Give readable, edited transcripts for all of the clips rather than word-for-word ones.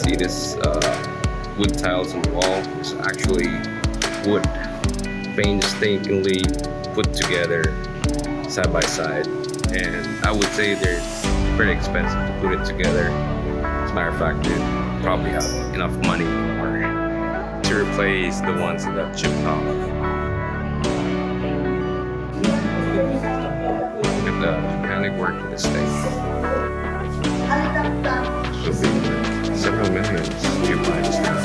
see this wood tiles on the wall. It's actually wood painstakingly put together side by side, and I would say they're pretty expensive to put it together. As a matter of fact, they probably have enough money to replace the ones that got chipped off. Look at the mechanic work in this thing. Should be several millions to buy this thing.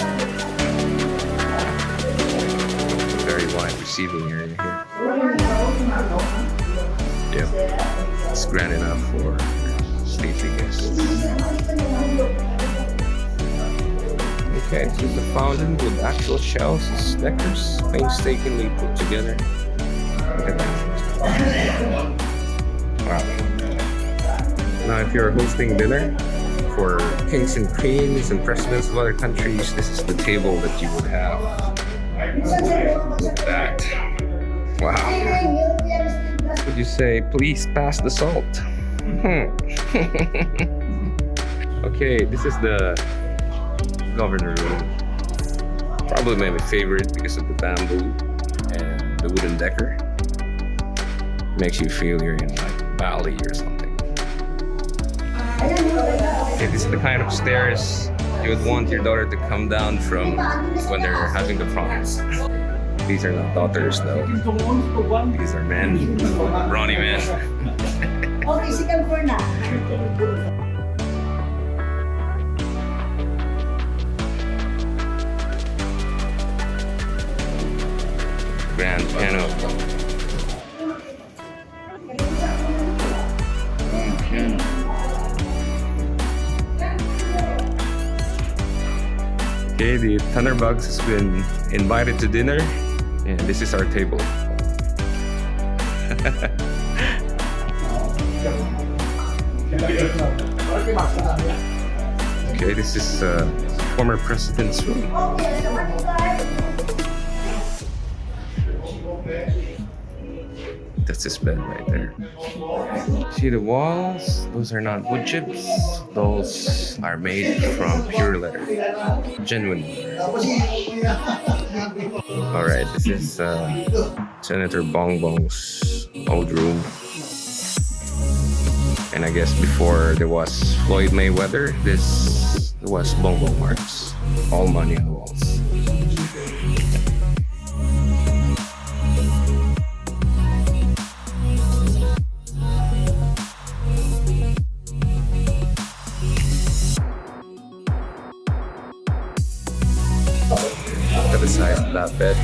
Very wide receiving area here. Yeah, it's grand enough for sleepy guests. Okay, this is the fountain with actual shells and stickers painstakingly put together. Look at that. Wow. Now, if you're hosting dinner for kings and queens and presidents of other countries, this is the table that you would have. Look at that. Wow. Would you say, please pass the salt? Okay, this is the governor room. Probably my favorite because of the bamboo and the wooden decker. Makes you feel you're in like Bali or something. Okay, this is the kind of stairs you would want your daughter to come down from when they're having the proms. These are not daughters though. These are men. Brawny men. Okay, second floor na. Grand piano. Okay, the Thunderbugs has been invited to dinner, and this is our table. Okay, this is former president's room. That's his bed right there. See the walls? Those are not wood chips. Those are made from pure leather. Genuine leather. Alright, this is Senator Bongbong's old room. And I guess before there was Floyd Mayweather, this was Bongbong Marks. All money on the walls. Look at the size of that bed.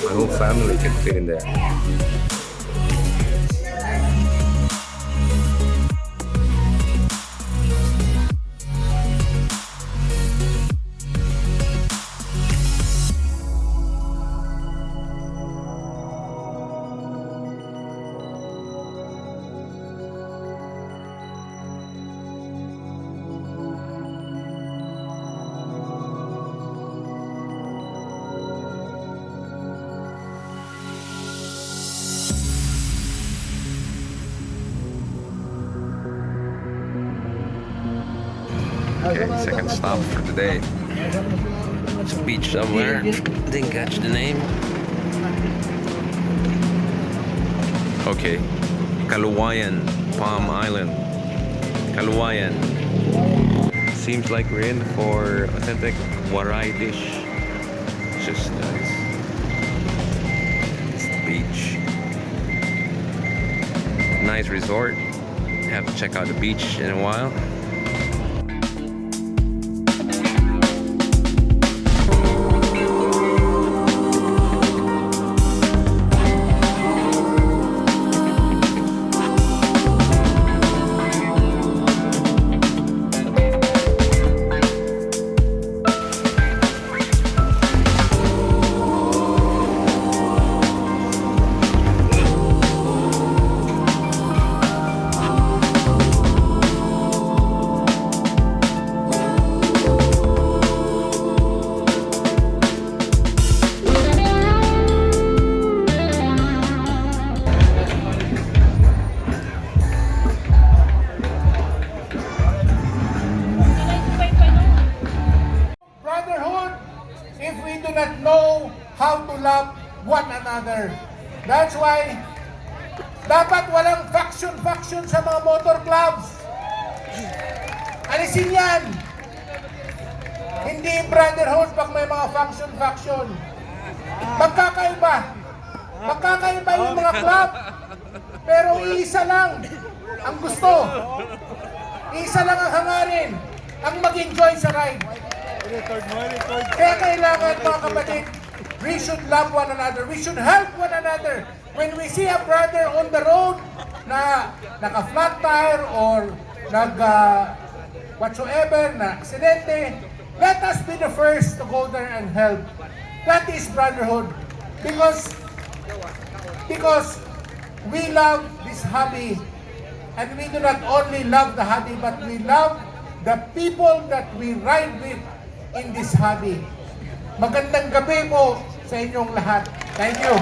My whole family can fit in there. Okay, second stop for today. It's a beach somewhere. Didn't catch the name. Okay, Caluwayan Palm Island. Caluwayan. Seems like we're in for authentic Waray dish. It's just nice. It's the beach. Nice resort. Have to check out the beach in a while. love one another. That's why dapat walang faction sa mga motor clubs. Alisin yan. Hindi brotherhood pag may mga faction. Magkakaiba yung mga club. Pero isa lang ang gusto. Isa lang ang hangarin. Ang mag-enjoy sa ride. Kaya kailangan mga kapatid, we should love one another. We should help one another. When we see a brother on the road na naka-flat tire or whatsoever na aksidente, let us be the first to go there and help. That is brotherhood. Because we love this hobby, and we do not only love the hobby, but we love the people that we ride with in this hobby. Magandang gabi po sa inyong lahat. Thank you.